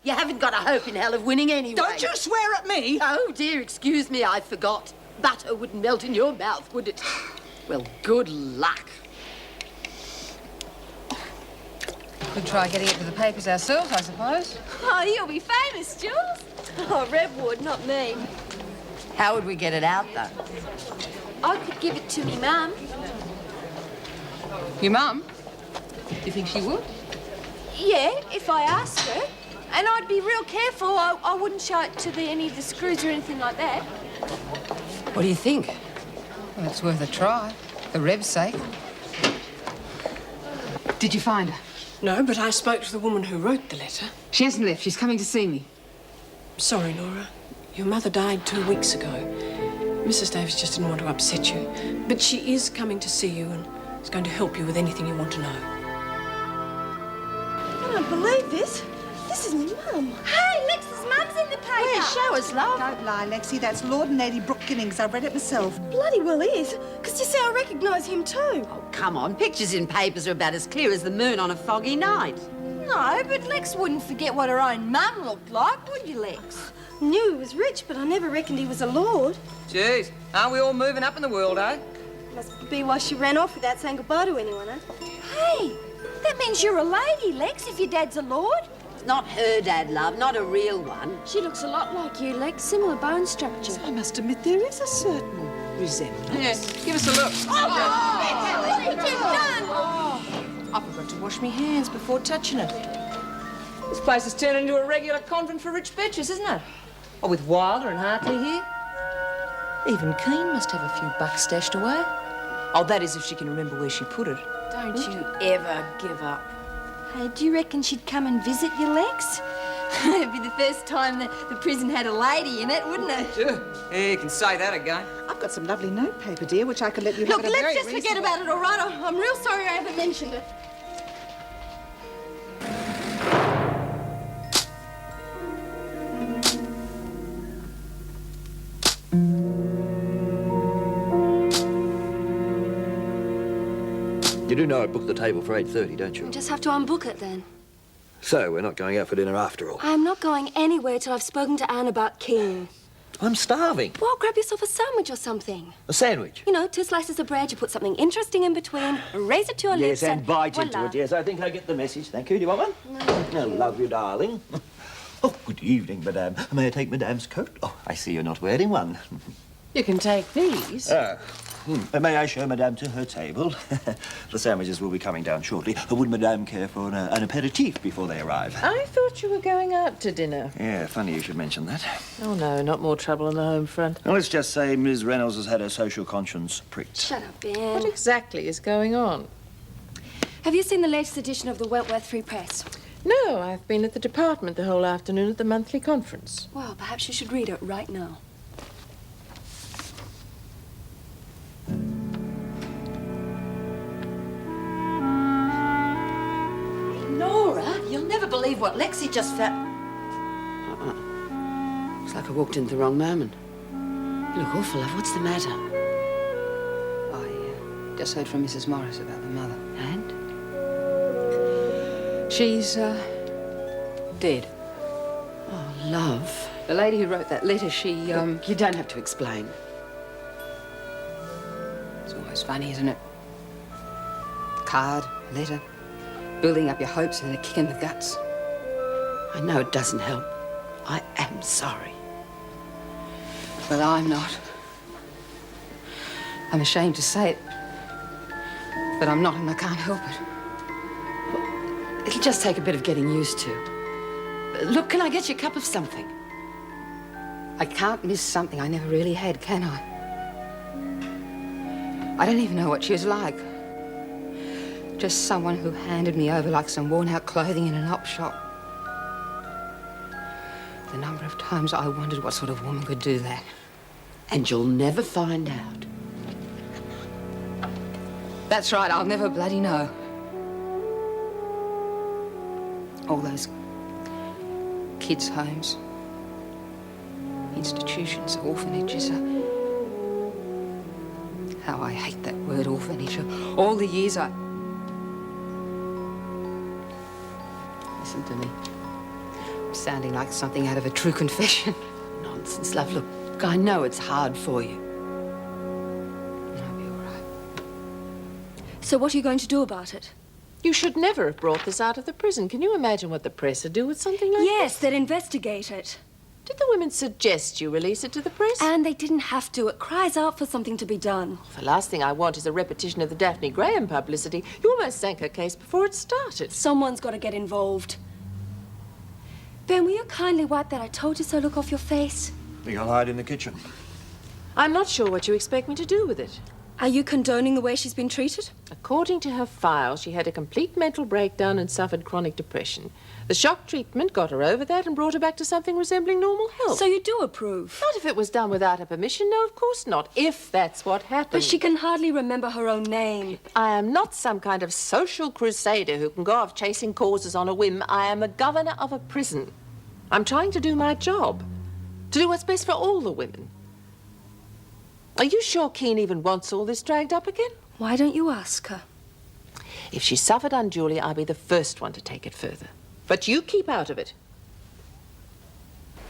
You haven't got a hope in hell of winning anyway. Don't you swear at me! Oh, dear, excuse me, I forgot. Butter wouldn't melt in your mouth, would it? Well, good luck. Could try getting it to the papers ourselves, I suppose. Oh, you'll be famous, Jules. Oh, Reb would, not me. How would we get it out, though? I could give it to me mum. Your mum? Do you think she would? Yeah, if I asked her. And I'd be real careful. I wouldn't show it to any of the screws or anything like that. What do you think? Well, it's worth a try, for Reb's sake. Did you find her? No, but I spoke to the woman who wrote the letter. She hasn't left. She's coming to see me. Sorry, Nora. Your mother died 2 weeks ago. Mrs. Davis just didn't want to upset you. But she is coming to see you and is going to help you with anything you want to know. I don't believe this. This is Mum. Hey, Lex's mum's in the paper. Where? Show us, love. Don't lie, Lexie. That's Lord and Lady Brooke Ginnings. I've read it myself. Bloody well is. Because you see, I recognise him too. Oh, come on. Pictures in papers are about as clear as the moon on a foggy night. No, but Lex wouldn't forget what her own mum looked like, would you, Lex? Knew he was rich, but I never reckoned he was a lord. Jeez, aren't we all moving up in the world, eh? Must be why she ran off without saying goodbye to anyone, eh? Hey, that means you're a lady, Lex, if your dad's a lord. Not her dad, love, not a real one. She looks a lot like you, Lex. Similar bone structure. I must admit there is a certain resemblance. Yes, give us a look. What have you done? I forgot to wash my hands before touching it. This place has turned into a regular convent for rich bitches, isn't it? Oh, with Wilder and Hartley here. Even Kean must have a few bucks stashed away. Oh, that is if she can remember where she put it. Don't you ever give up. Hey, do you reckon she'd come and visit you, Lex? It'd be the first time the prison had a lady in it, wouldn't it? Sure. Yeah, you can say that again. I've got some lovely notepaper, dear, which I could let you Look, have at a very let's just forget about it, all right? I'm real sorry I haven't mentioned it. You do know I booked the table for 8:30, don't you? You just have to unbook it then. So we're not going out for dinner after all. I'm not going anywhere till I've spoken to Anne about Kean. I'm starving. Well, grab yourself a sandwich or something. A sandwich? You know, 2 slices of bread, you put something interesting in between, raise it to your lips Yes, and bite into voila. it. Yes, I think I get the message. Thank you. Do you want one? No. I love you, darling. Oh, good evening, madame. May I take madame's coat? Oh, I see you're not wearing one. You can take these. May I show madame to her table? The sandwiches will be coming down shortly. Would madame care for an aperitif before they arrive? I thought you were going out to dinner. Yeah, funny you should mention that. Oh, no, not more trouble on the home front. Well, let's just say Ms. Reynolds has had her social conscience pricked. Shut up, Ben. What exactly is going on? Have you seen the latest edition of the Wentworth Free Press? No, I've been at the department the whole afternoon at the monthly conference. Well, perhaps you should read it right now. Nora, you'll never believe what Lexie just found. Looks like I walked in at the wrong moment. You look awful, love. What's the matter? I just heard from Mrs. Morris about the mother. And? She's, dead. Oh, love. The lady who wrote that letter, she, You don't have to explain. It's always funny, isn't it? Card, letter, building up your hopes and a kick in the guts. I know it doesn't help. I am sorry. But I'm not. I'm ashamed to say it, but I'm not and I can't help it. It'll just take a bit of getting used to. Look, can I get you a cup of something? I can't miss something I never really had, can I? I don't even know what she was like. Just someone who handed me over like some worn-out clothing in an op shop. The number of times I wondered what sort of woman could do that. And you'll never find out. That's right, I'll never bloody know. All those kids' homes, institutions, orphanages. How I hate that word, orphanage. All the years I... Listen to me. I'm sounding like something out of a true confession. Nonsense, love. Look, I know it's hard for you. I'll be all right. So what are you going to do about it? You should never have brought this out of the prison. Can you imagine what the press would do with something like Yes, this? they'd investigate it. Did the women suggest you release it to the press? And they didn't have to. It cries out for something to be done. The last thing I want is a repetition of the Daphne Graham publicity. You almost sank her case before it started. Someone's got to get involved. Ben, will you kindly wipe that I told you so look off your face? Think I'll hide in the kitchen. I'm not sure what you expect me to do with it. Are you condoning the way she's been treated? According to her file, she had a complete mental breakdown and suffered chronic depression. The shock treatment got her over that and brought her back to something resembling normal health. So you do approve? Not if it was done without her permission. No, of course not. If that's what happened. But she can hardly remember her own name. I am not some kind of social crusader who can go off chasing causes on a whim. I am a governor of a prison. I'm trying to do my job. To do what's best for all the women. Are you sure Kean even wants all this dragged up again? Why don't you ask her? If she suffered unduly, I'll be the first one to take it further. But you keep out of it.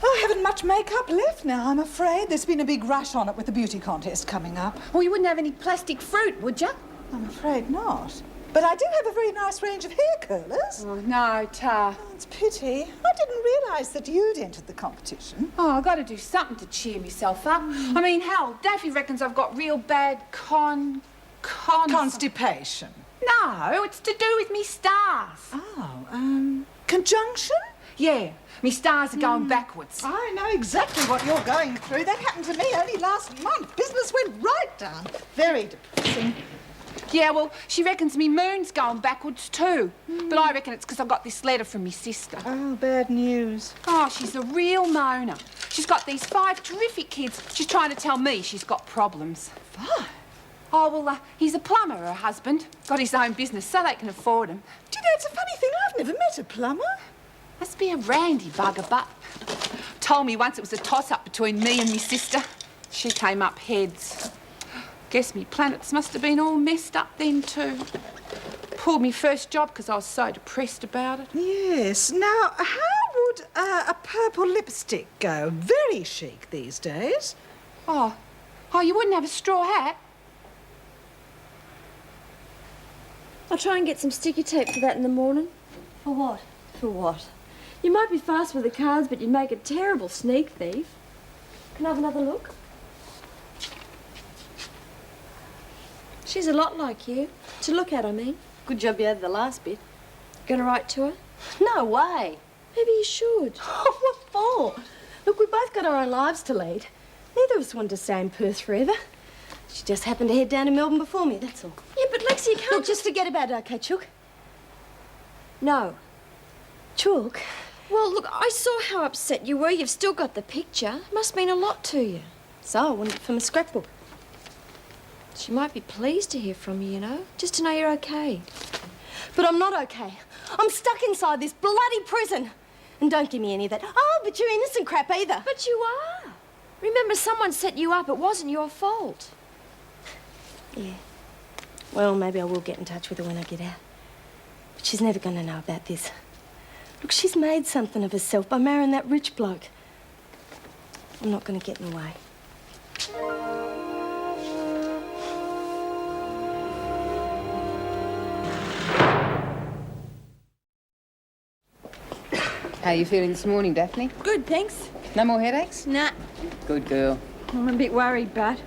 I haven't much makeup left now, I'm afraid. There's been a big rush on it with the beauty contest coming up. Well, you wouldn't have any plastic fruit, would you? I'm afraid not. But I do have a very nice range of hair curlers. Oh, no, Ta. Oh, it's a pity. I didn't realise that you'd entered the competition. Oh, I've got to do something to cheer myself up. I mean, hell, Daphne reckons I've got real bad Constipation. No, it's to do with me stars. Oh, conjunction? Yeah, me stars are going backwards. I know exactly what you're going through. That happened to me only last month. Business went right down. Very depressing. Yeah, well, she reckons me moon's going backwards too. But I reckon it's because I got this letter from me sister. Oh, bad news. Oh, she's a real moaner. She's got these 5 terrific kids. She's trying to tell me she's got problems. 5? Oh, well, he's a plumber, her husband. Got his own business, so they can afford him. Do you know, it's a funny thing. I've never met a plumber. Must be a randy bugger, but told me once it was a toss-up between me and me sister. She came up heads. Guess me planets must have been all messed up then too. Pulled me first job because I was so depressed about it. Yes. Now, how would a purple lipstick go? Very chic these days. Oh, you wouldn't have a straw hat? I'll try and get some sticky tape for that in the morning. For what? For what? You might be fast with the cards, but you'd make a terrible sneak thief. Can I have another look? She's a lot like you. To look at, I mean. Good job you had the last bit. Gonna write to her? No way. Maybe you should. What for? Look, we both got our own lives to lead. Neither of us wanted to stay in Perth forever. She just happened to head down to Melbourne before me, that's all. Yeah, but Lexie, you can't... Look, just forget about it, okay, Chook? No. Chook? Well, look, I saw how upset you were. You've still got the picture. It must mean a lot to you. So I wanted it from a scrapbook. She might be pleased to hear from you, you know, just to know you're okay. But I'm not okay. I'm stuck inside this bloody prison. And don't give me any of that, oh, but you're innocent crap either. But you are. Remember, someone set you up. It wasn't your fault. Yeah. Well, maybe I will get in touch with her when I get out. But she's never going to know about this. Look, she's made something of herself by marrying that rich bloke. I'm not going to get in the way. How are you feeling this morning, Daphne? Good, thanks. No more headaches? Nah. Good girl. I'm a bit worried, but...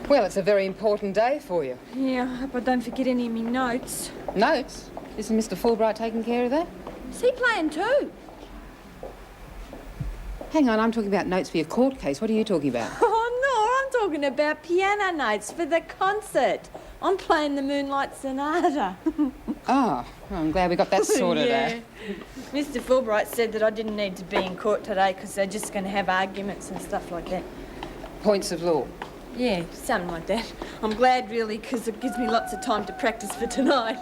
Well, it's a very important day for you. Yeah, I hope I don't forget any of me notes. Notes? Isn't Mr. Fulbright taking care of that? Is he playing too? Hang on, I'm talking about notes for your court case. What are you talking about? Oh, no, I'm talking about piano notes for the concert. I'm playing the Moonlight Sonata. Oh, well, I'm glad we got that sorted out. Mr. Fulbright said that I didn't need to be in court today because they're just going to have arguments and stuff like that. Points of law. Yeah, something like that. I'm glad, really, because it gives me lots of time to practice for tonight.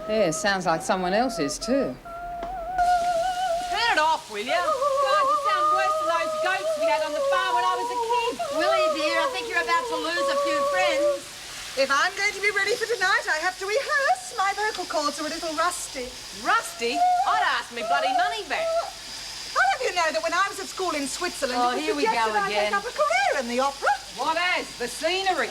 Yeah, sounds like someone else's too. Turn it off, will you? God, you sound worse than those goats we had on the farm when I was a kid. Willie, dear, I think you're about to lose a few friends. If I'm going to be ready for tonight, I have to rehearse. My vocal cords are a little rusty. Rusty? I'd ask me bloody money back. I'll have you that when I was at school in Switzerland, Oh, it was here we go suggested I again. take up a career in the opera. What as? The scenery.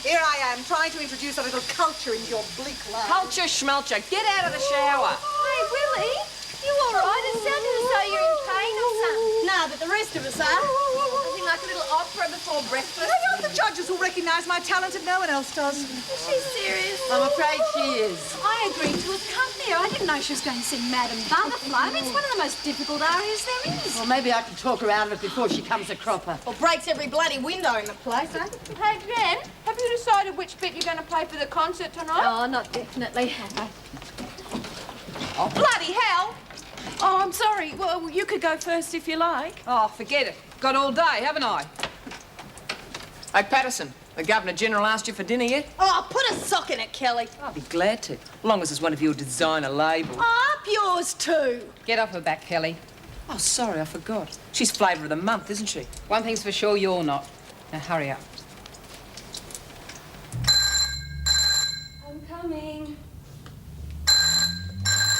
Here I am, trying to introduce a little culture into your bleak life. Culture schmelcher, get out of the shower. Hey, Willie, you all right? It sounded as though you're in pain or something. No, but the rest of us are. Nothing like a little opera before breakfast. I hope the judges will recognise my talent if no one else does. Is she serious? I'm afraid she is. I agreed to accompany her. I didn't know she was going to sing Madame Butterfly. I mean, it's one of the most difficult arias there is. Well, maybe I can talk her out of it before she comes a cropper. Or breaks every bloody window in the place, huh? Hey, Jen, have you decided which bit you're going to play for the concert tonight? Oh, not definitely. Oh, bloody hell! Oh, I'm sorry. Well, you could go first if you like. Oh, forget it. Got all day, haven't I? Hey, Patterson, the Governor-General asked you for dinner yet? Oh, put a sock in it, Kelly. I'll be glad to, as long as it's one of your designer labels. Oh, up yours too. Get off her back, Kelly. Oh, sorry, I forgot. She's flavour of the month, isn't she? One thing's for sure, you're not. Now, hurry up. I'm coming.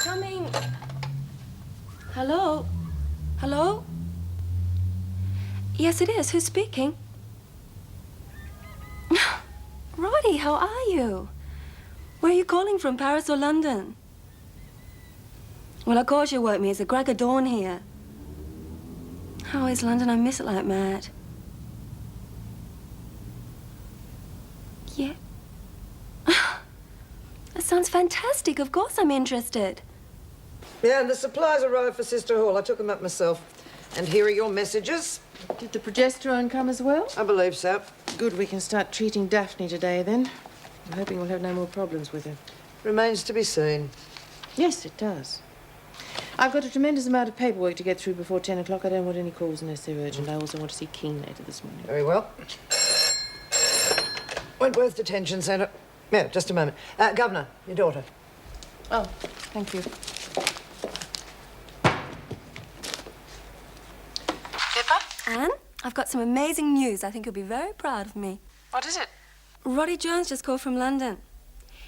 Coming. Hello? Hello? Yes, it is. Who's speaking? Roddy, how are you? Where are you calling from, Paris or London? Well, of course you woke me. It's a crack of dawn here. How is London? I miss it like mad. Yeah. That sounds fantastic. Of course I'm interested. Yeah, and the supplies arrived for Sister Hall. I took them up myself. And here are your messages. Did the progesterone come as well? I believe so. Good, we can start treating Daphne today then. I'm hoping we'll have no more problems with her. Remains to be seen. Yes, it does. I've got a tremendous amount of paperwork to get through before 10 o'clock. I don't want any calls unless they're urgent. I also want to see Kean later this morning. Very well. Wentworth Detention Centre. Yeah, just a moment. Governor, your daughter. Oh, thank you. Pippa? Anne, I've got some amazing news. I think you'll be very proud of me. What is it? Roddy Jones just called from London.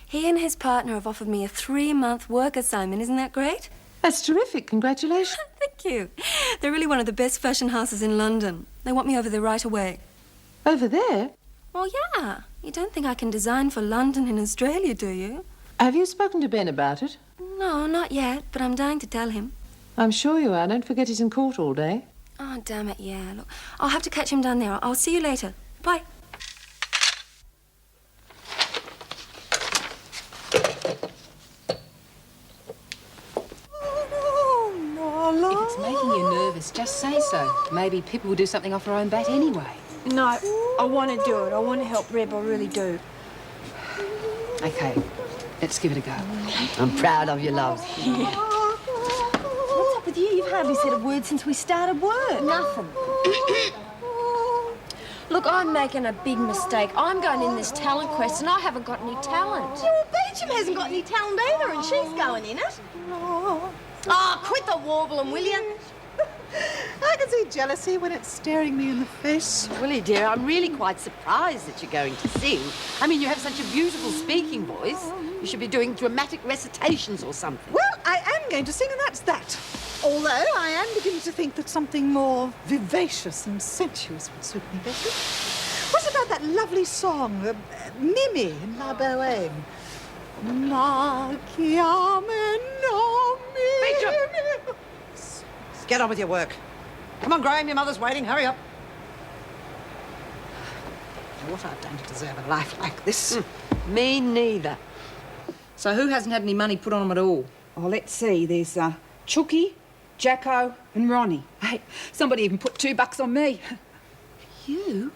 He and his partner have offered me a 3-month work assignment. Isn't that great? That's terrific. Congratulations. Thank you. They're really one of the best fashion houses in London. They want me over there right away. Over there? Well, yeah. You don't think I can design for London in Australia, do you? Have you spoken to Ben about it? No, not yet, but I'm dying to tell him. I'm sure you are. Don't forget he's in court all day. Oh, damn it, yeah. Look, I'll have to catch him down there. I'll see you later. Bye. If it's making you nervous, just say so. Maybe Pippa will do something off her own bat anyway. No, I want to do it. I want to help Reb. I really do. OK, let's give it a go. I'm proud of you, love. What's up with you? You've hardly said a word since we started work. Nothing. Look, I'm making a big mistake. I'm going in this talent quest and I haven't got any talent. Yeah, well, Beecham hasn't got any talent either, and she's going in it. Oh, quit the warbling, will you? I can see jealousy when it's staring me in the face. Willie, dear, I'm really quite surprised that you're going to sing. I mean, you have such a beautiful speaking voice. You should be doing dramatic recitations or something. Well, I am going to sing, and that's that. Although I am beginning to think that something more vivacious and sensuous would suit me better. What about that lovely song, Mimi in La Bohème? Ma chiame Beecham! Get on with your work. Come on, Graham, your mother's waiting. Hurry up. What I've done to deserve a life like this. Me neither. So who hasn't had any money put on them at all? Oh, let's see. There's Chooky, Jacko and Ronnie. Hey, somebody even put $2 on me. You?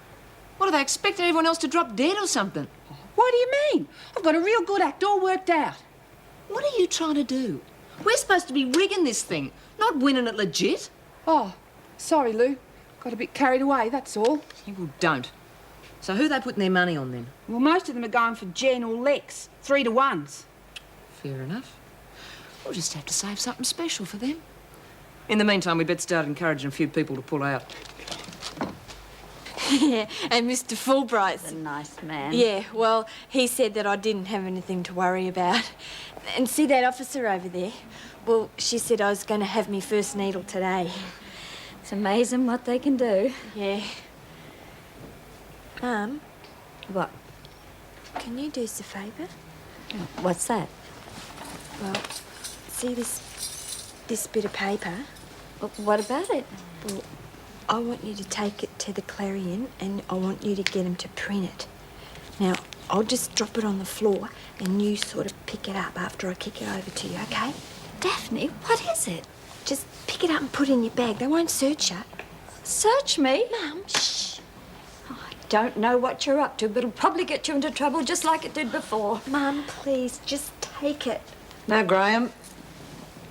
What, are they expecting everyone else to drop dead or something? What do you mean? I've got a real good act all worked out. What are you trying to do? We're supposed to be rigging this thing, not winning it legit. Oh, sorry, Lou. Got a bit carried away, that's all. Well, don't. So who are they putting their money on then? Well, most of them are going for Jen or Lex, 3 to 1s. Fair enough. We'll just have to save something special for them. In the meantime, we'd better start encouraging a few people to pull out. Yeah, and Mr. Fulbright's A nice man. Yeah, well, he said that I didn't have anything to worry about. And see that officer over there? Well, she said I was going to have me first needle today. It's amazing what they can do. Yeah. Mum, What? can you do us a favour? What's that? Well, see this bit of paper? What about it? Well, I want you to take it to the Clarion and I want you to get him to print it. Now, I'll just drop it on the floor and you sort of pick it up after I kick it over to you, okay? Daphne, what is it? Just pick it up and put it in your bag. They won't search you. Search me? Mum, shh. I don't know what you're up to, but it'll probably get you into trouble just like it did before. Mum, please, just take it. Now, Graham,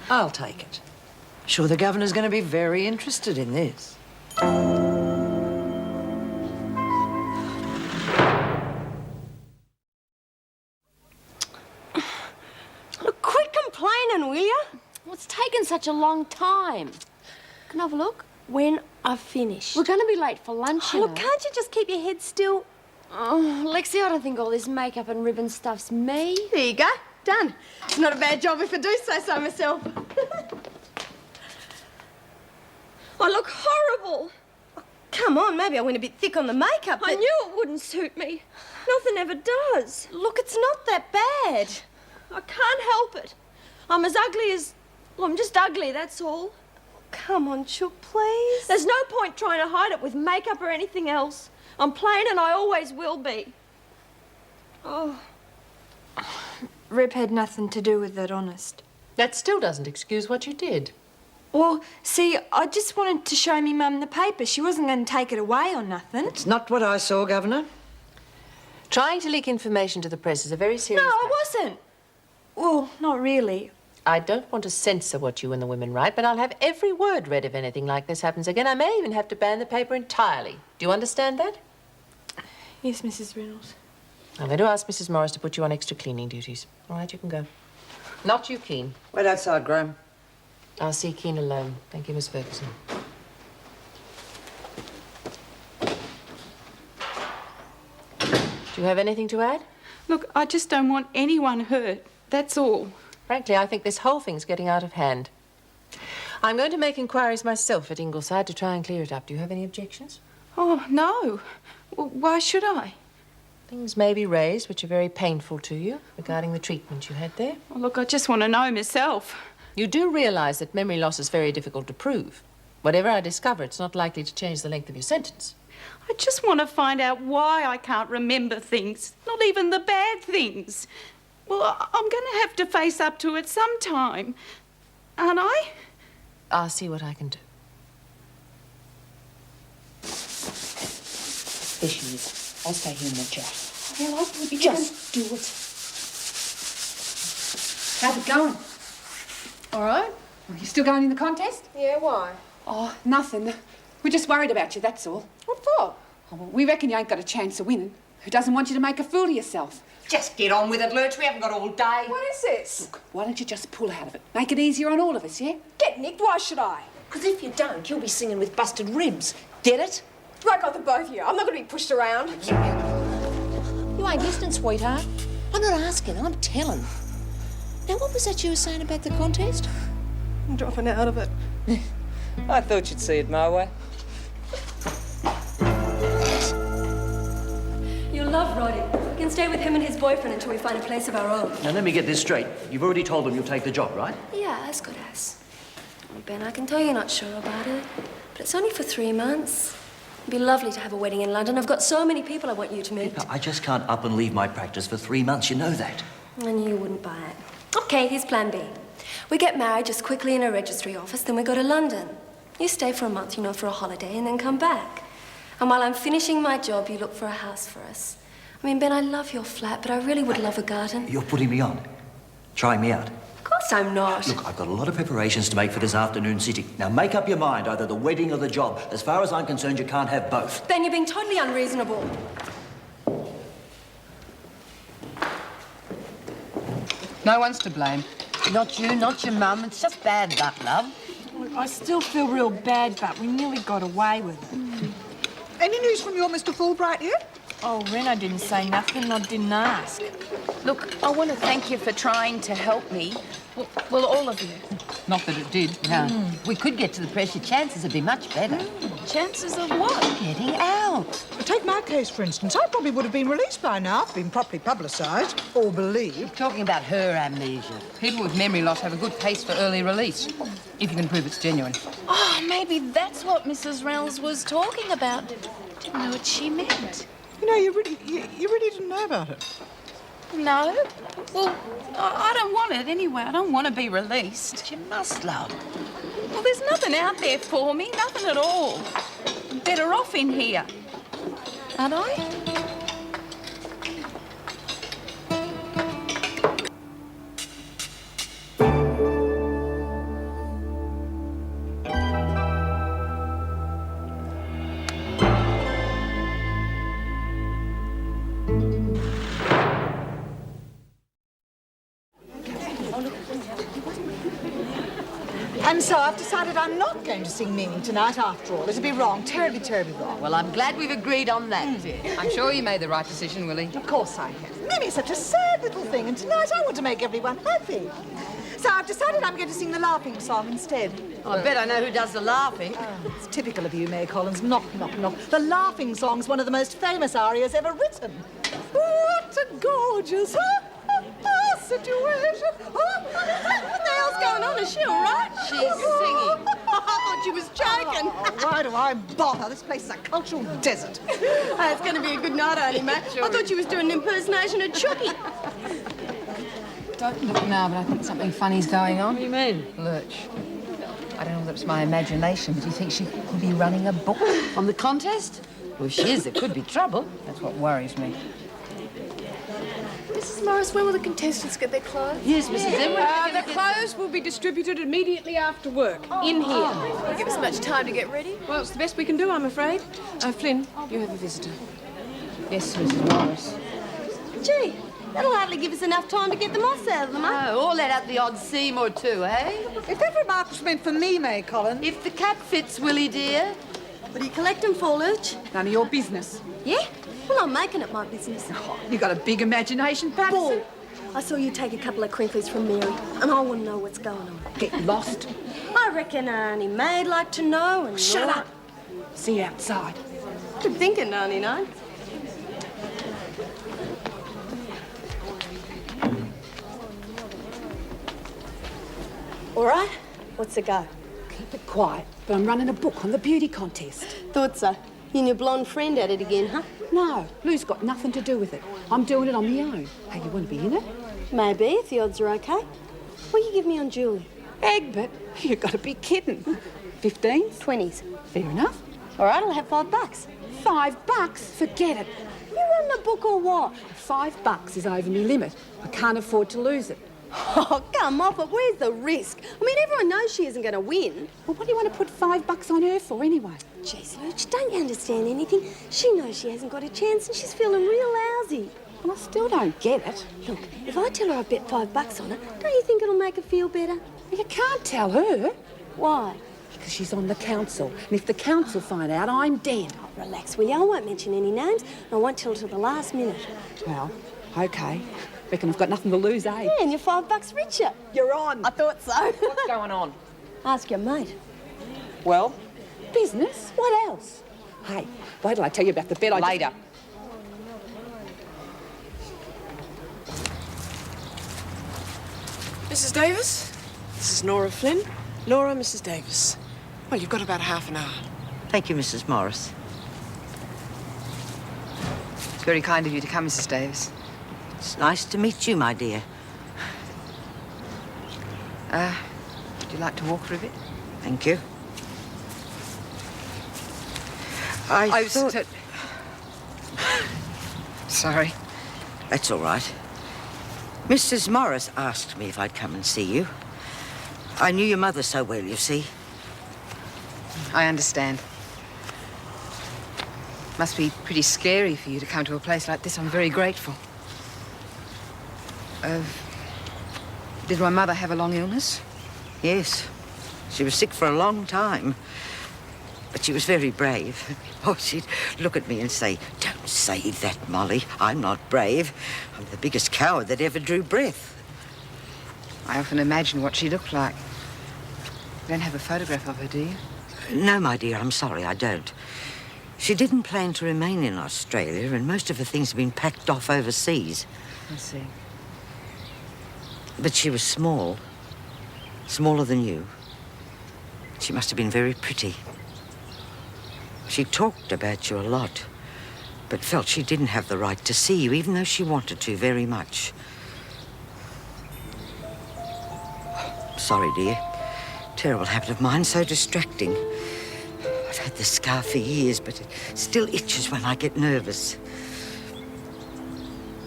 I'll take it. Sure, the governor's going to be very interested in this. Look, quit complaining, will you? What's taken such a long time? Can I have a look? When I've finished. We're going to be late for lunch, you Look, know. can't you just keep your head still? Oh, Lexie, I don't think all this makeup and ribbon stuff's me. There you go. Done. It's not a bad job if I do say so myself. I look horrible. Oh, come on, maybe I went a bit thick on the makeup, but... I knew it wouldn't suit me. Nothing ever does. Look, it's not that bad. I can't help it. I'm as ugly as... Well, I'm just ugly, that's all. Come on, Chook, please. There's no point trying to hide it with makeup or anything else. I'm plain and I always will be. Oh. Rip had nothing to do with it, honest. That still doesn't excuse what you did. Well, see, I just wanted to show me Mum the paper. She wasn't going to take it away or nothing. It's not what I saw, Governor. Trying to leak information to the press is a very serious No, I matter. wasn't. Well, not really. I don't want to censor what you and the women write, but I'll have every word read if anything like this happens again. I may even have to ban the paper entirely. Do you understand that? Yes, Mrs. Reynolds. I'm going to ask Mrs. Morris to put you on extra cleaning duties. All right, you can go. Not you, Kean. Wait outside, Graham. I'll see Kean alone. Thank you, Miss Ferguson. Do you have anything to add? Look, I just don't want anyone hurt. That's all. Frankly, I think this whole thing's getting out of hand. I'm going to make inquiries myself at Ingleside to try and clear it up. Do you have any objections? Oh, no. Well, why should I? Things may be raised which are very painful to you regarding the treatment you had there. Well, look, I just want to know myself. You do realise that memory loss is very difficult to prove. Whatever I discover, it's not likely to change the length of your sentence. I just want to find out why I can't remember things, not even the bad things. Well, I'm going to have to face up to it sometime, aren't I? I'll see what I can do. There she is. I'll stay here and watch out. Well, I thought you Just do it. How's it going? All right. Are you still going in the contest? Yeah, why? Oh, nothing. We're just worried about you, that's all. What for? Oh, well, we reckon you ain't got a chance of winning. Who doesn't want you to make a fool of yourself? Just get on with it, Lurch. We haven't got all day. What is this? Look, why don't you just pull out of it? Make it easier on all of us, yeah? Get nicked, why should I? Because if you don't, you'll be singing with busted ribs. Get it? Right off the both of you. I'm not going to be pushed around. You ain't listening, sweetheart. I'm not asking, I'm telling. Now, what was that you were saying about the contest? I'm dropping out of it. I thought you'd see it my way. You'll love Roddy. We can stay with him and his boyfriend until we find a place of our own. Now, let me get this straight. You've already told them you'll take the job, right? Yeah, as good as. Oh, Ben, I can tell you're not sure about it, but it's only for 3 months. It'd be lovely to have a wedding in London. I've got so many people I want you to meet. Pippa, I just can't up and leave my practice for 3 months. You know that. I knew you wouldn't buy it. Okay, here's plan B. We get married just quickly in a registry office, then we go to London. You stay for a month, you know, for a holiday, and then come back. And while I'm finishing my job, you look for a house for us. I mean, Ben, I love your flat, but I really would love a garden. You're putting me on. Trying me out. Of course I'm not. Look, I've got a lot of preparations to make for this afternoon sitting. Now, make up your mind, either the wedding or the job. As far as I'm concerned, you can't have both. Ben, you're being totally unreasonable. No one's to blame. Not you, not your mum. It's just bad luck, love. Look, I still feel real bad, but we nearly got away with it. Any news from your Mr. Fulbright yet? Oh, Reno didn't say nothing. I didn't ask. Look, I want to thank you for trying to help me. Well, all of you. Not that it did. No. If we could get to the press, your chances would be much better. Chances of what? Getting out. Take my case, for instance. I probably would have been released by now if been properly publicised or believed. Talking about her amnesia. People with memory loss have a good case for early release, if you can prove it's genuine. Oh, maybe that's what Mrs. Reynolds was talking about. Didn't know what she meant. You know, you really didn't know about it. No. Well, I don't want it anyway. I don't want to be released. But you must, love. Well, there's nothing out there for me. Nothing at all. I'm better off in here. Aren't I? And so I've decided I'm not going to sing Mimi tonight after all. It'd be wrong, terribly, terribly wrong. Well, I'm glad we've agreed on that, dear. I'm sure you made the right decision, Willie. Of course I have. Mimi's such a sad little thing, and tonight I want to make everyone happy. So I've decided I'm going to sing the laughing song instead. Oh, I bet I know who does the laughing. Oh, it's typical of you, May Collins. Knock, knock, knock. The laughing song's one of the most famous arias ever written. What a gorgeous situation. What the hell's going on? Is she all right? She's singing. I thought she was joking. Oh, why do I bother? This place is a cultural desert. It's going to be a good night, Auntie, mate. I thought she was doing an impersonation of Chucky. Don't look now, but I think something funny's going on. What do you mean? Lurch. I don't know whether it's my imagination, but do you think she could be running a book? On the contest? Well, if she is, there could be trouble. That's what worries me. Mrs. Morris, when will the contestants get their clothes? Yes, Mrs. Egbert. The clothes will be distributed immediately after work, in here. Will give us much time to get ready? Well, it's the best we can do, I'm afraid. Flynn, you have a visitor. Yes, Mrs. Morris. Gee, that'll hardly give us enough time to get the moss out of them, eh? Oh, or let out the odd seam or two, eh? If that remark was meant for me, May Collins. If the cap fits, Willie, dear. What do you collect them for, Lurch? None of your business. Yeah? Well, I'm making it my business. Oh, you got a big imagination, Patterson. Bull. I saw you take a couple of crinklies from Mary, and I want to know what's going on. Get lost. I reckon Auntie May'd like to know, and Shut Nora... up. See you outside. Good thinking, 99. All right, what's the go? Keep it quiet, but I'm running a book on the beauty contest. Thought so. You and your blonde friend at it again, huh? No, Lou's got nothing to do with it. I'm doing it on my own. Hey, you want to be in it? Maybe, if the odds are okay. What you give me on Julie? Egbert, you've got to be kidding. 15s? 20s. Fair enough. All right, I'll have $5. $5? Forget it. You run the book or what? $5 is over my limit. I can't afford to lose it. Oh, come off it. Where's the risk? I mean, everyone knows she isn't going to win. Well, what do you want to put $5 on her for anyway? Jeez, Lurch, don't you understand anything? She knows she hasn't got a chance and she's feeling real lousy. Well, I still don't get it. Look, if I tell her I bet $5 on it, don't you think it'll make her feel better? You can't tell her. Why? Because she's on the council. And if the council find out, I'm dead. Oh, relax, will you? I won't mention any names. I won't tell her till the last minute. Well, OK. Reckon I've got nothing to lose, eh? Yeah, and you're $5 richer. You're on. I thought so. What's going on? Ask your mate. Well, business. What else? Hey, wait till I tell you about the bet I Later. Mrs. Davis, this is Nora Flynn. Nora, Mrs. Davis. Well, you've got about half an hour. Thank you, Mrs. Morris. It's very kind of you to come, Mrs. Davis. It's nice to meet you, my dear. Would you like to walk for a bit? Thank you. I thought... Sorry. That's all right. Mrs. Morris asked me if I'd come and see you. I knew your mother so well, you see. I understand. Must be pretty scary for you to come to a place like this. I'm very grateful. Did my mother have a long illness? Yes. She was sick for a long time. But she was very brave. Oh, she'd look at me and say, "Don't say that, Molly. I'm not brave. I'm the biggest coward that ever drew breath." I often imagine what she looked like. don't have a photograph of her, do you? No, my dear, I'm sorry, I don't. She didn't plan to remain in Australia, and most of her things have been packed off overseas. I see. But she was small. Smaller than you. She must have been very pretty. She talked about you a lot, but felt she didn't have the right to see you, even though she wanted to very much. Sorry, dear. Terrible habit of mine, so distracting. I've had this scar for years, but it still itches when I get nervous.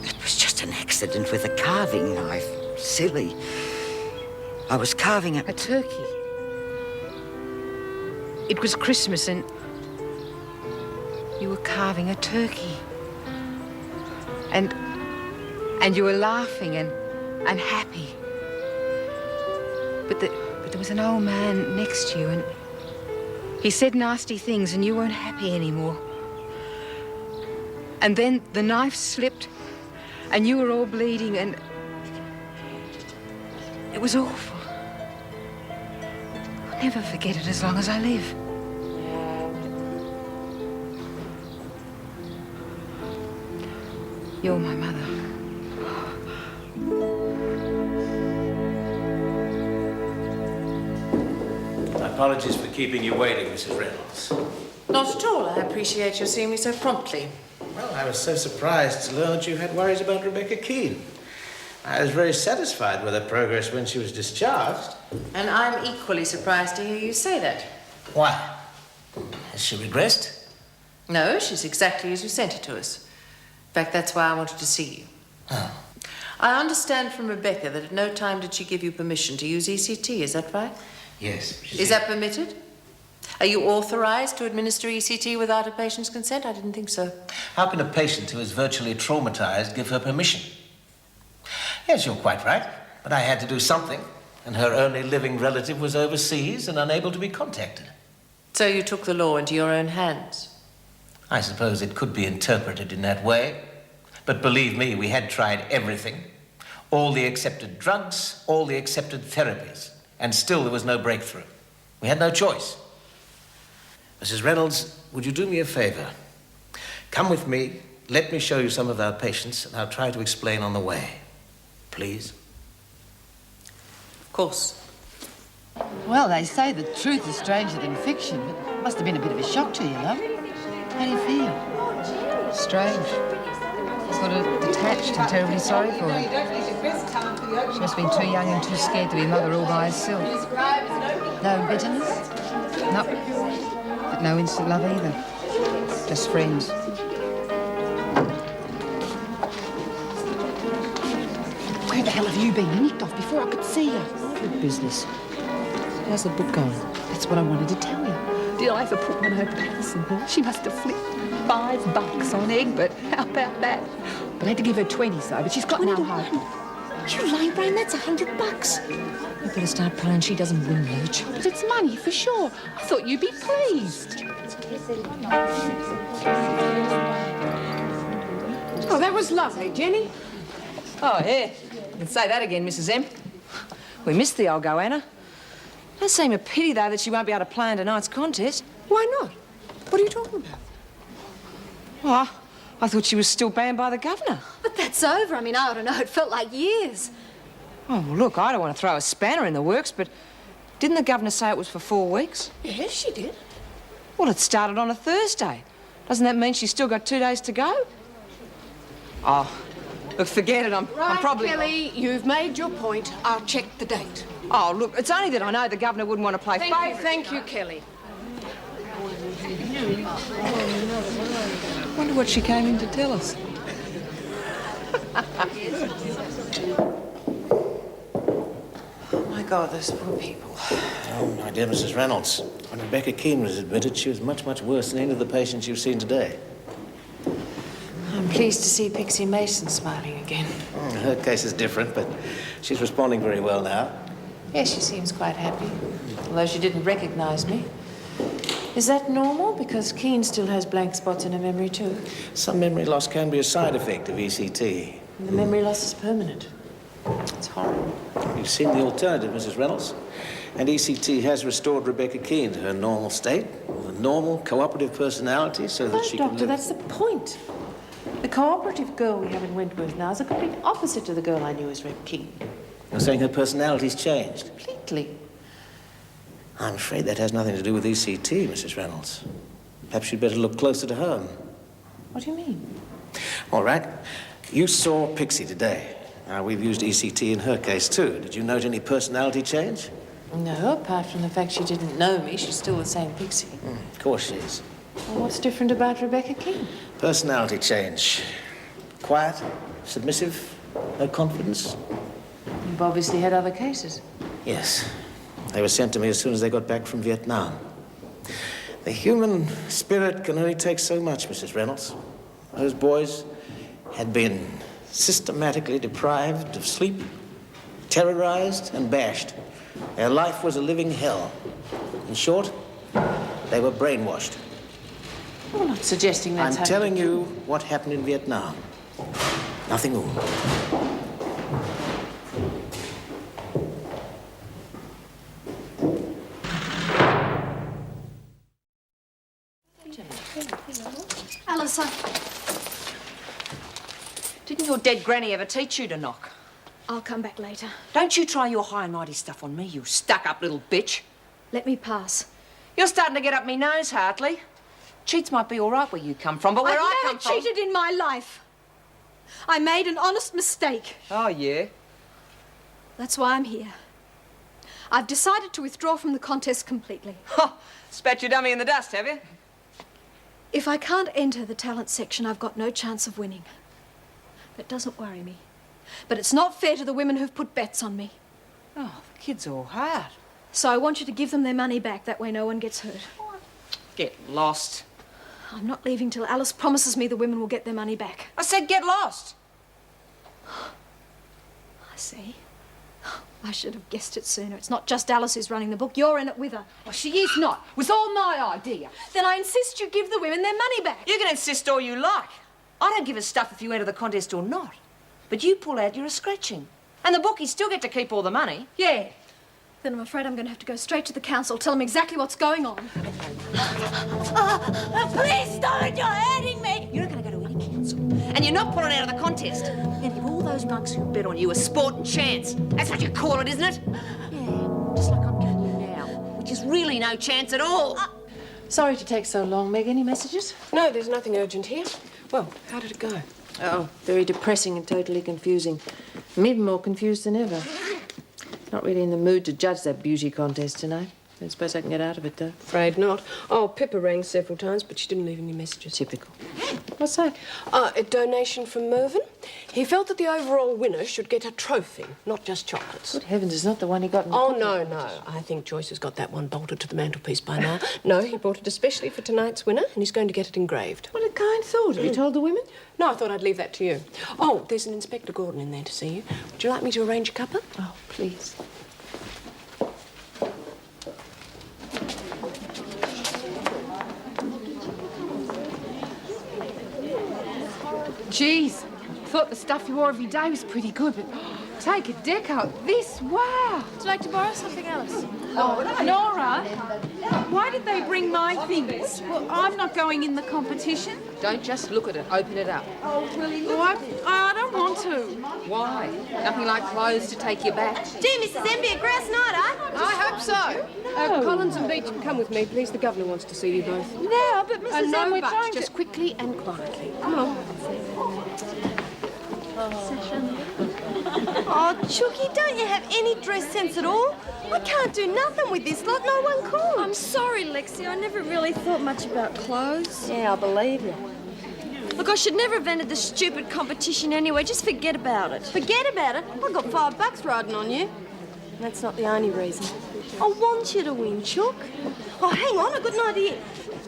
It was just an accident with a carving knife. Silly. I was carving a turkey. It was Christmas and you were carving a turkey. And you were laughing and happy. But there was an old man next to you and he said nasty things and you weren't happy anymore. And then the knife slipped and you were all bleeding and it was awful. I'll never forget it as long as I live. You're my mother. Apologies for keeping you waiting, Mrs. Reynolds. Not at all. I appreciate your seeing me so promptly. Well, I was so surprised to learn that you had worries about Rebecca Kean. I was very satisfied with her progress when she was discharged. And I'm equally surprised to hear you say that. Why? Has she regressed? No, she's exactly as you sent it to us. In fact, that's why I wanted to see you. Oh. I understand from Rebecca that at no time did she give you permission to use ECT, is that right? Yes. Is that permitted? Are you authorized to administer ECT without a patient's consent? I didn't think so. How can a patient who is virtually traumatized give her permission? Yes, you're quite right. But I had to do something, and her only living relative was overseas and unable to be contacted. So you took the law into your own hands? I suppose it could be interpreted in that way. But believe me, we had tried everything. All the accepted drugs, all the accepted therapies. And still there was no breakthrough. We had no choice. Mrs. Reynolds, would you do me a favour? Come with me, let me show you some of our patients, and I'll try to explain on the way. Please? Of course. Well, they say the truth is stranger than fiction, but it must have been a bit of a shock to you, love. How do you feel? Strange. Sort of detached and terribly sorry for her. She must have been too young and too scared to be a mother all by herself. No bitterness? Nope. But no instant love either. Just friends. Where the hell have you been? You nicked off before I could see you. Good business. How's the book going? That's what I wanted to tell you. Did I ever put one over Patterson? She must have flipped $5 on Egbert. How about that? But I had to give her 20, so, but she's got no hope. You lame brain, that's $100. You better start praying she doesn't win, Lurch. But it's money, for sure. I thought you'd be pleased. Oh, that was lovely, Jenny. Oh, yeah. You can say that again, Mrs. M. We missed the old goanna. It does seem a pity, though, that she won't be able to play in tonight's contest. Why not? What are you talking about? Well, I thought she was still banned by the governor. But that's over. I mean, I don't know. It felt like years. Oh, well, look, I don't want to throw a spanner in the works, but didn't the governor say it was for 4 weeks? Yes, she did. Well, it started on a Thursday. Doesn't that mean she's still got 2 days to go? Oh, look, forget it. I'm probably... Kelly, you've made your point. I'll check the date. Oh, look, it's only that I know the governor wouldn't want to play favourites. Thank you, Kelly. I wonder what she came in to tell us. Oh, my God, those poor people. Oh, my dear Mrs. Reynolds, when Rebecca Kean was admitted, she was much, much worse than any of the patients you've seen today. I'm pleased to see Pixie Mason smiling again. Her case is different, but she's responding very well now. Yes, she seems quite happy, although she didn't recognise me. Is that normal? Because Kean still has blank spots in her memory, too. Some memory loss can be a side effect of ECT. And the memory loss is permanent. It's horrible. You've seen the alternative, Mrs. Reynolds. And ECT has restored Rebecca Kean to her normal state, with a normal, cooperative personality, so that she can Doctor, live... that's the point. The cooperative girl we have in Wentworth now is a complete opposite to the girl I knew as Reb Kean. You're saying her personality's changed? Completely. I'm afraid that has nothing to do with ECT, Mrs. Reynolds. Perhaps you'd better look closer to home. What do you mean? All right. You saw Pixie today. Now, we've used ECT in her case, too. Did you note any personality change? No, apart from the fact she didn't know me, she's still the same Pixie. Of course she is. Well, what's different about Rebecca Kean? Personality change. Quiet, submissive, no confidence. You've obviously had other cases. Yes. They were sent to me as soon as they got back from Vietnam. The human spirit can only take so much, Mrs. Reynolds. Those boys had been systematically deprived of sleep, terrorized and bashed. Their life was a living hell. In short, they were brainwashed. I'm not suggesting that's I'm telling you what happened in Vietnam. Nothing more. Alice, Didn't your dead granny ever teach you to knock? I'll come back later. Don't you try your high and mighty stuff on me, you stuck-up little bitch. Let me pass. You're starting to get up me nose, Hartley. Cheats might be all right where you come from, but where I come I've from... never cheated in my life. I made an honest mistake. Oh, yeah? That's why I'm here. I've decided to withdraw from the contest completely. Ha! Spat your dummy in the dust, have you? If I can't enter the talent section, I've got no chance of winning. That doesn't worry me. But it's not fair to the women who've put bets on me. Oh, the kid's all hard. So I want you to give them their money back. That way no one gets hurt. Get lost. I'm not leaving till Alice promises me the women will get their money back. I said get lost. I see. I should have guessed it sooner. It's not just Alice who's running the book. You're in it with her. Oh, she is not. It was all my idea. Then I insist you give the women their money back. You can insist all you like. I don't give a stuff if you enter the contest or not. But you pull out, you're a scratching. And the bookies still get to keep all the money. Yeah. Then I'm afraid I'm going to have to go straight to the council, tell them exactly what's going on. Please don't! You're hurting me! You're not going to go to any council. And you're not pulling out of the contest. You're going to give all those monks who bet on you a sporting chance. That's what you call it, isn't it? Yeah, just like I'm giving you now, which is really no chance at all. Sorry to take so long, Meg. Any messages? No, there's nothing urgent here. Well, how did it go? Oh, very depressing and totally confusing. I'm even more confused than ever. Not really in the mood to judge that beauty contest tonight. I suppose I can get out of it, though. Afraid not. Oh, Pippa rang several times, but she didn't leave any messages. Typical. What's that? A donation from Mervyn. He felt that the overall winner should get a trophy, not just chocolates. Good heavens, it's not the one he got in the Oh, cookie no, contest. no. I think Joyce has got that one bolted to the mantelpiece by now. No, he bought it especially for tonight's winner, and he's going to get it engraved. What a kind thought. Have you told the women? No, I thought I'd leave that to you. Oh, there's an Inspector Gordon in there to see you. Would you like me to arrange a cuppa? Oh, please. Jeez, thought the stuff you wore every day was pretty good, but take a deck out. This, wow. Would you like to borrow something, Alice? Oh, Nora, why did they bring my things? Well, I'm not going in the competition. Don't just look at it. Open it up. Oh, Willie, I don't want to. Why? Nothing like clothes to take you back. Gee, Mrs. Enby, a grouse night, eh? I hope so. Collins and Beecham, come with me, please. The governor wants to see you both. Now, but Mrs. No, M, we're but trying just to... quickly and quietly. Come on. Oh, Chooky, don't you have any dress sense at all? I can't do nothing with this lot, no one could. I'm sorry, Lexie. I never really thought much about clothes. Yeah, I believe you. Look, I should never have entered this stupid competition anyway. Just forget about it. Forget about it. I got $5 riding on you. That's not the only reason. I want you to win, Chook. Oh, hang on, I've got an idea.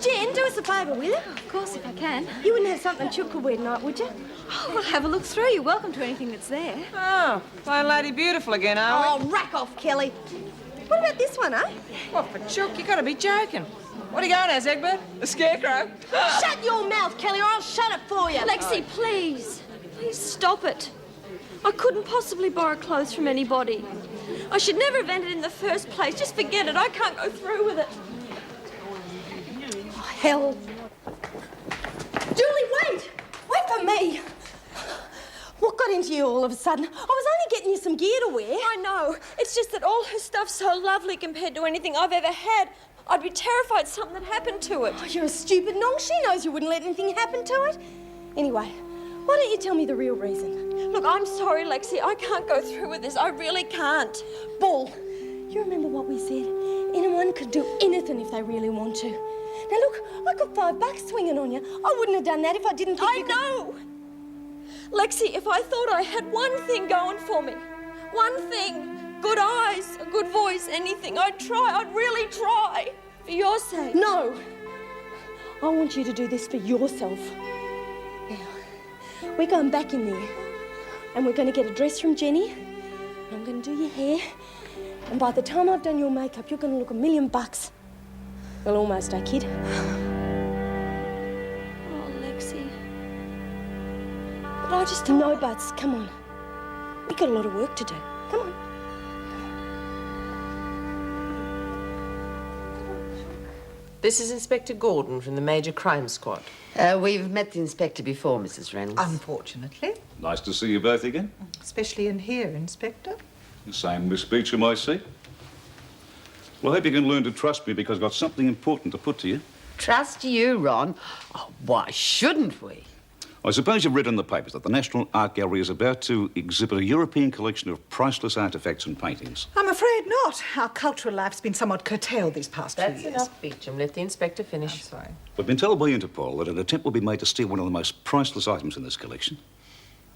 Jen, do us a favour, will you? Of course, if I can. You wouldn't have something Chook could wear tonight, would you? Oh, we'll have a look through. You're welcome to anything that's there. Oh, playing Lady Beautiful again, are we? Oh, rack off, Kelly. What about this one, eh? What, for Chook? You got to be joking. What are you going as, Egbert? A scarecrow? Shut your mouth, Kelly, or I'll shut it for you. Lexie, please. Please stop it. I couldn't possibly borrow clothes from anybody. I should never have entered in the first place. Just forget it. I can't go through with it. Oh, hell. Julie, wait! Wait for me! What got into you all of a sudden? I was only getting you some gear to wear. I know. It's just that all her stuff's so lovely compared to anything I've ever had. I'd be terrified something had happened to it. Oh, you're a stupid nong. She knows you wouldn't let anything happen to it. Anyway, why don't you tell me the real reason? Look, I'm sorry, Lexie. I can't go through with this. I really can't. Bull. You remember what we said? Anyone could do anything if they really want to. Now look, I got $5 swinging on you. I wouldn't have done that if I didn't think you could... I know! Lexie, if I thought I had one thing going for me, one thing, good eyes, a good voice, anything, I'd try. I'd really try. For your sake. No! I want you to do this for yourself. Now, we're going back in there and we're going to get a dress from Jenny. I'm going to do your hair. And by the time I've done your makeup, you're going to look $1,000,000. Well, almost, eh, kid? Oh, Lexie. But I just don't... No buts. Come on. We've got a lot of work to do. Come on. This is Inspector Gordon from the Major Crime Squad. We've met the inspector before, Mrs. Reynolds. Unfortunately. Nice to see you both again. Especially in here, Inspector. The same, Miss Beecham, I see. Well, I hope you can learn to trust me because I've got something important to put to you. Trust you, Ron? Oh, why shouldn't we? I suppose you've read in the papers that the National Art Gallery is about to exhibit a European collection of priceless artefacts and paintings. I'm afraid not. Our cultural life's been somewhat curtailed these past few years. That's enough, Beecham. Let the inspector finish. I'm sorry. We've been told by Interpol that an attempt will be made to steal one of the most priceless items in this collection.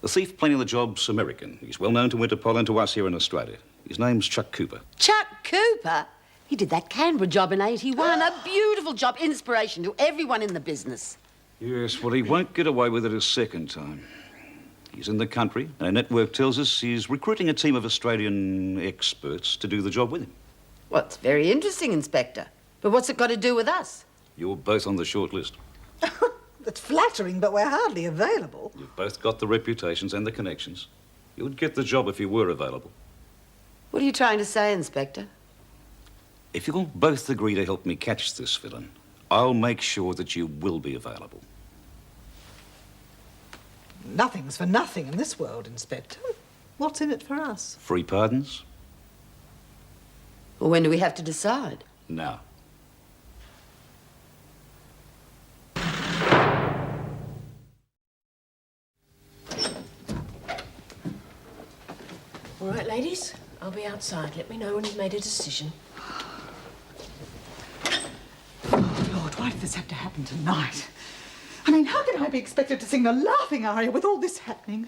The thief planning the job's American. He's well known to Interpol and to us here in Australia. His name's Chuck Cooper. Chuck Cooper? He did that Canberra job in '81. A beautiful job, inspiration to everyone in the business. Yes, well, he won't get away with it a second time. He's in the country, and our network tells us he's recruiting a team of Australian experts to do the job with him. Well, it's very interesting, Inspector. But what's it got to do with us? You're both on the short list. That's flattering, but we're hardly available. You've both got the reputations and the connections. You would get the job if you were available. What are you trying to say, Inspector? If you'll both agree to help me catch this villain, I'll make sure that you will be available. Nothing's for nothing in this world, Inspector. What's in it for us? Free pardons? Well, when do we have to decide? Now. All right, ladies, I'll be outside. Let me know when you've made a decision. Oh, Lord, why did this have to happen tonight? I mean, how can I be expected to sing the laughing aria with all this happening?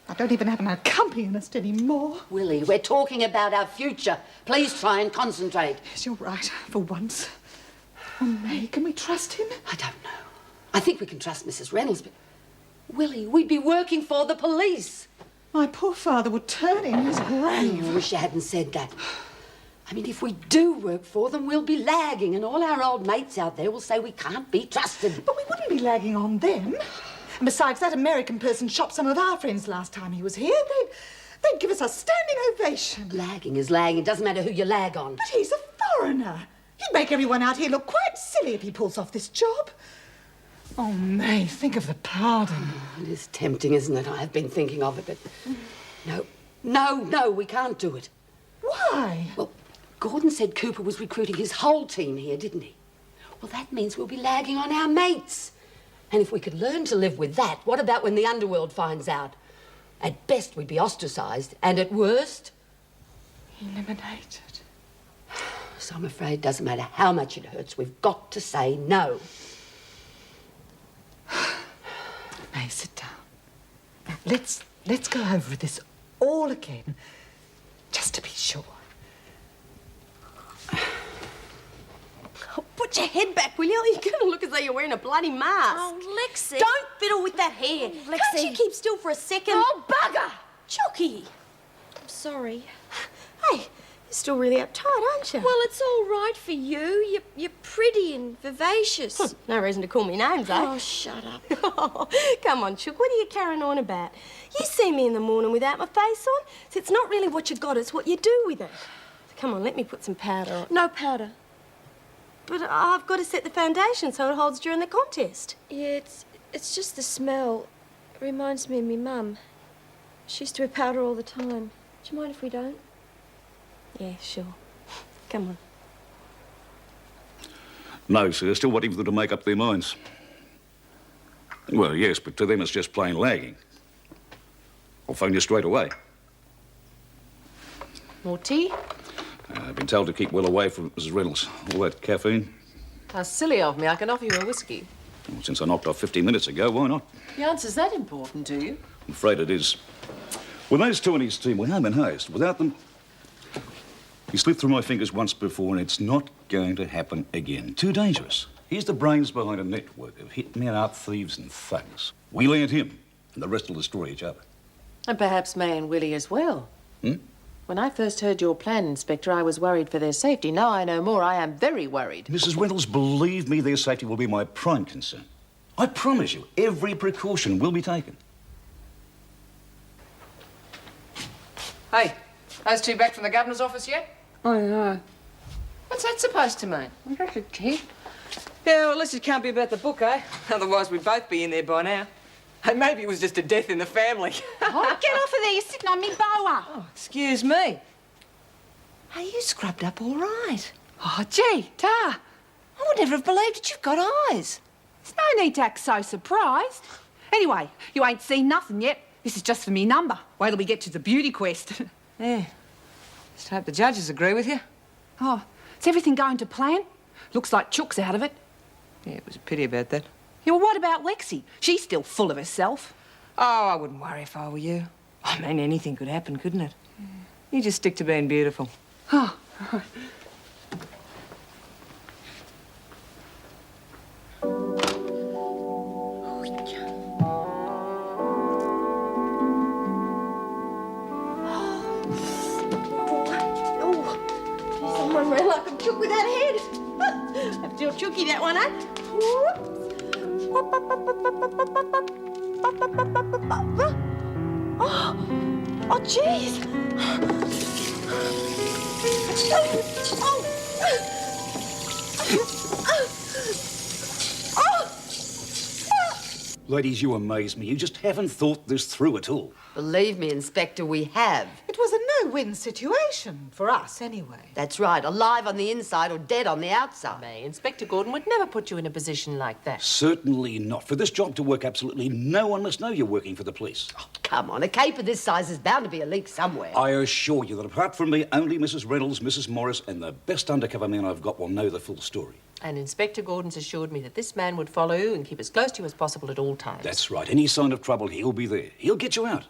I don't even have an accompanist anymore. Willie, we're talking about our future. Please try and concentrate. Yes, you're right, for once. Oh, May, can we trust him? I don't know. I think we can trust Mrs. Reynolds, but... Willie, we'd be working for the police. My poor father would turn in his grave. I wish you hadn't said that. I mean, if we do work for them, we'll be lagging, and all our old mates out there will say we can't be trusted. But we wouldn't be lagging on them. And besides, that American person shopped some of our friends last time he was here. They'd give us a standing ovation. Lagging is lagging. It doesn't matter who you lag on. But he's a foreigner. He'd make everyone out here look quite silly if he pulls off this job. Oh, May, think of the pardon. Oh, it is tempting, isn't it? I have been thinking of it, but... No, we can't do it. Why? Well, Gordon said Cooper was recruiting his whole team here, didn't he? Well, that means we'll be lagging on our mates. And if we could learn to live with that, what about when the underworld finds out? At best, we'd be ostracised, and at worst... eliminated. So I'm afraid it doesn't matter how much it hurts, we've got to say no. May, sit down. Now, let's go over this all again, just to be sure. Oh, put your head back, will you? You're going to look as though you're wearing a bloody mask. Oh, Lexie. Don't fiddle with that hair. Oh, Lexie. Can't you keep still for a second? Oh, bugger! Chucky. I'm sorry. Hey, You're still really uptight, aren't you? Well, it's all right for you. You're pretty and vivacious. No reason to call me names, eh? Oh, shut up. Come on, Chook, what are you carrying on about? You see me in the morning without my face on, so it's not really what you got, it's what you do with it. So come on, let me put some powder on. No powder. But I've got to set the foundation so it holds during the contest. Yeah, it's just the smell. It reminds me of me mum. She used to wear powder all the time. Do you mind if we don't? Yeah, sure. Come on. No, sir. Still waiting for them to make up their minds. Well, yes, but to them it's just plain lagging. I'll phone you straight away. More tea? I've been told to keep well away from Mrs. Reynolds. All that caffeine. How silly of me. I can offer you a whiskey. Well, since I knocked off 15 minutes ago, why not? The answer's that important to you? I'm afraid it is. When those two in his team were home and hosed, without them... He slipped through my fingers once before, and it's not going to happen again. Too dangerous. He's the brains behind a network of hitmen, art thieves and thugs. We land him, and the rest will destroy each other. And perhaps May and Willie as well. Hmm? When I first heard your plan, Inspector, I was worried for their safety. Now I know more. I am very worried. Mrs. Reynolds, believe me, their safety will be my prime concern. I promise you, every precaution will be taken. Hey, those two back from the governor's office yet? I know. What's that supposed to mean? That's a tip. Yeah, well, at least it can't be about the book, eh? Otherwise, we'd both be in there by now. And maybe it was just a death in the family. Oh, get off of there. You're sitting on me boa. Oh, excuse me. Are you scrubbed up all right? Oh, gee, Tar. I would never have believed that you've got eyes. There's no need to act so surprised. Anyway, you ain't seen nothing yet. This is just for me number. Wait till we get to the beauty quest. Yeah. Just hope the judges agree with you. Oh, is everything going to plan? Looks like Chook's out of it. Yeah, it was a pity about that. Yeah, well, what about Lexie? She's still full of herself. Oh, I wouldn't worry if I were you. I mean, anything could happen, couldn't it? You just stick to being beautiful. Oh, Someone ran like a chook without a head. Have to do a chooky that one, eh? Oh, jeez. Ladies, you amaze me. You just haven't thought this through at all. Believe me, Inspector, we have. It was a no-win situation, for us anyway. That's right, alive on the inside or dead on the outside. May, Inspector Gordon would never put you in a position like that. Certainly not. For this job to work, absolutely no one must know you're working for the police. Oh, come on, a caper this size is bound to be a leak somewhere. I assure you that apart from me, only Mrs. Reynolds, Mrs. Morris, and the best undercover man I've got will know the full story. And Inspector Gordon's assured me that this man would follow you and keep as close to you as possible at all times. That's right. Any sign of trouble, he'll be there. He'll get you out.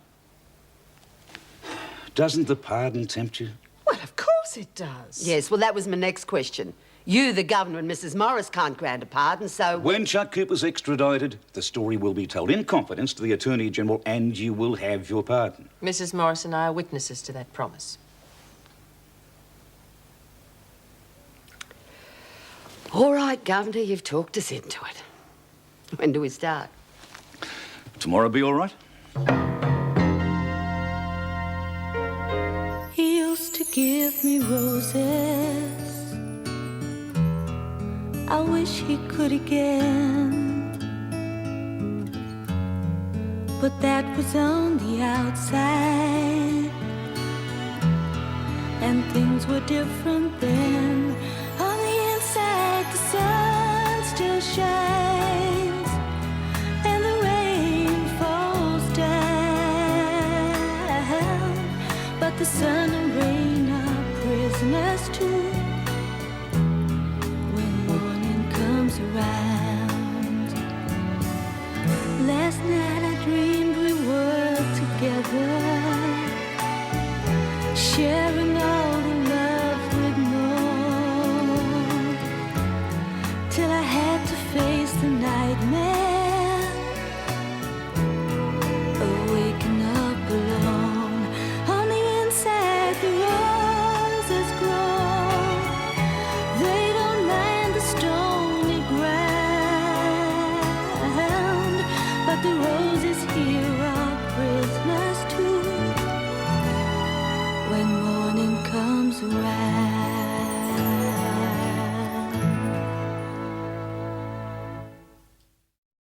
Doesn't the pardon tempt you? Well, of course it does. Yes, well, that was my next question. You, the Governor, and Mrs. Morris can't grant a pardon, so... When Chuck Cooper's extradited, the story will be told in confidence to the Attorney General and you will have your pardon. Mrs. Morris and I are witnesses to that promise. All right, Governor, you've talked us into it. When do we start? Tomorrow be all right? He used to give me roses. I wish he could again. But that was on the outside, and things were different then. On the inside, the sun still shines, and the rain falls down. But the sun and rain are prisoners too when morning comes around. Last night I dreamed we were together, sharing all the love we'd known, till I had to face the nightmare